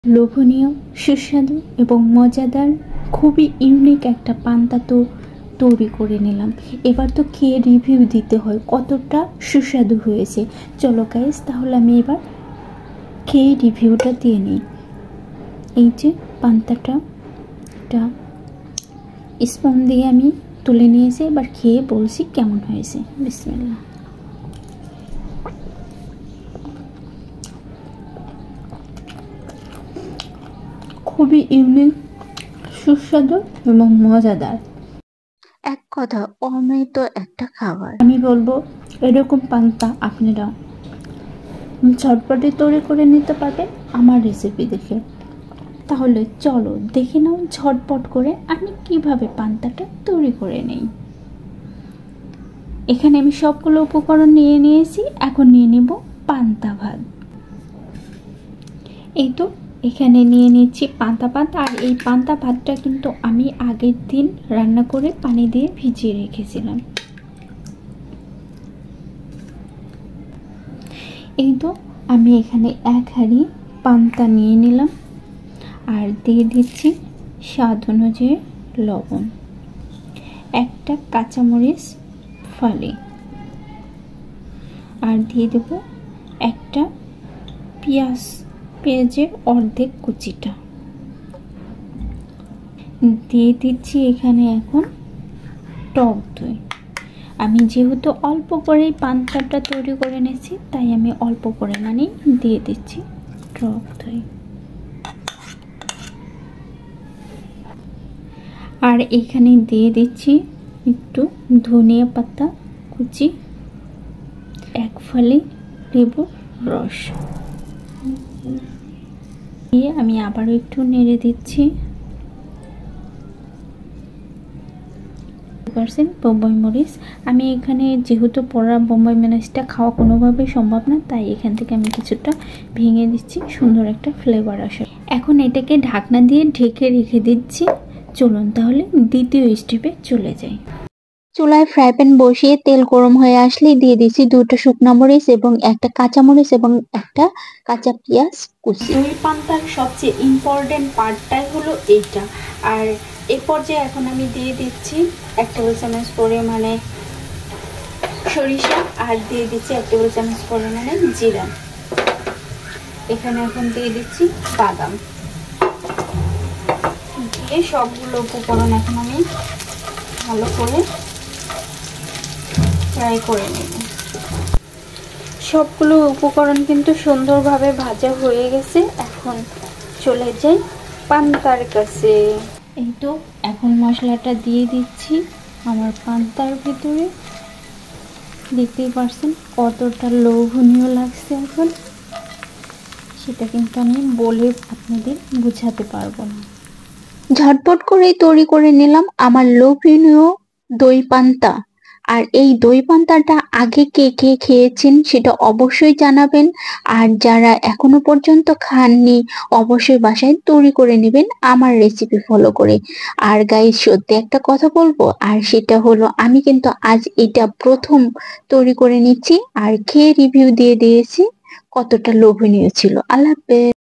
লোভনীয়, সুস্বাদু এবং মজাদার, খুবই ইউনিক একটা পান্তা তো তৈরি করে নিলাম। এবার তো খেয়ে রিভিউ দিতে হয় কতটা সুস্বাদু হয়েছে। চলো গাইস, তাহলে আমি এবার খেয়ে রিভিউটা দিয়ে নিই। এই যে পান্তাটা স্পুন দিয়ে আমি তুলে নিয়েছি, এবার খেয়ে বলছি কেমন হয়েছে। বিসমিল্লাহ। খুবই ইউনিক, সুস্বাদু এবং মজাদার, এক কথা অমৃত একটা খাবার। আমি বলবো এরকম পান্তা আপনারা ঝটপটে তৈরি করে নিতে পারবেন আমার রেসিপি দেখে। তাহলে চলো দেখে নাও ঝটপট করে আমি কিভাবে পান্তাটা তৈরি করে নেই। এখানে আমি সবগুলো উপকরণ নিয়ে নিয়েছি, এখন নিয়ে নেব পান্তা ভাত। এই তো এখানে নিয়ে নিচ্ছি পান্তা ভাত। আর এই পান্তা ভাতটা কিন্তু আমি আগের দিন রান্না করে পানি দিয়ে ভিজিয়ে রেখেছিলাম। এই তো আমি এখানে এক হাঁড়ি পান্তা নিয়ে নিলাম আর দিয়ে দিচ্ছি স্বাদ অনুযায়ী লবণ, একটা কাঁচামরিচ ফালি, আর দিয়ে দেব একটা পেঁয়াজের অর্ধেক কুচিটা দিয়ে দিচ্ছি। এখানে এখন টক দই। আমি যেহেতু অল্প করেই পান্তাটা তৈরি করে নিয়েছি, তাই আমি অল্প পরিমাণেই দিয়ে দিচ্ছি টক দই। আর এখানে দিয়ে দিচ্ছি একটু ধনিয়া পাতা কুচি, এক ফালি লেবুর রস দিয়ে আমি আবারও একটু নেড়ে দিচ্ছি। বোম্বাই মরিচ, আমি এখানে যেহেতু পোড়া বোম্বাই মরিচটা খাওয়া কোনোভাবেই সম্ভব না, তাই এখান থেকে আমি কিছুটা ভেঙে দিচ্ছি, সুন্দর একটা ফ্লেভার আসে। এখন এটাকে ঢাকনা দিয়ে ঢেকে রেখে দিচ্ছি। চলুন তাহলে দ্বিতীয় স্টেপে চলে যাই। চুলায় ফ্রাই প্যান বসিয়ে তেল গরম হয়ে আসলেই দিয়ে দিচ্ছি 2টা শুকনো মরিচ এবং একটা কাঁচা মরিচ এবং একটা কাঁচা পেঁয়াজ কুচি। দই পান্তার সবচেয়ে ইম্পর্টেন্ট পার্টটাই হলো এইটা। আর এই পর্যায়ে এখন আমি দিয়ে দিচ্ছি 1 টেবিল চামচ পরিমাণে সরিষা আর দিয়ে দিচ্ছি 1 টেবিল চামচ পরিমাণে জিরা। এখানে এখন দিয়ে দিচ্ছি বাদাম। দিয়ে সবগুলো উপকরণ এখন আমি ভালো করে ফ্রাই করে নেব। সবগুলো উপকরণ কিন্তু সুন্দরভাবে ভাজা হয়ে গেছে। এখন চলে যাই পান্তার কাছে। এই তো এখন মশলাটা দিয়ে দিচ্ছি আমার পান্তার ভিতরে। দেখতেই পারছেন কতটা লোভনীয় লাগছে। এখন সেটা কিন্তু আমি বলে আপনাদের বোঝাতে পারবো না। ঝটপট করেই তৈরি করে নিলাম আমার লোভনীয় দই পান্তা। আর এই দই পান্তাটা আগে কে কে খেয়েছেন সেটা অবশ্যই জানাবেন। আর যারা এখনো পর্যন্ত খাননি অবশ্যই বাসায় তৈরি করে নেবেন আমার রেসিপি ফলো করে। আর গাইস, সত্যি একটা কথা বলবো, আর সেটা হলো আমি কিন্তু আজ এটা প্রথম তৈরি করে নিচ্ছি আর খেয়ে রিভিউ দিয়ে দিয়েছি কতটা লোভনীয় ছিল। আল্লাহ হাফেজ।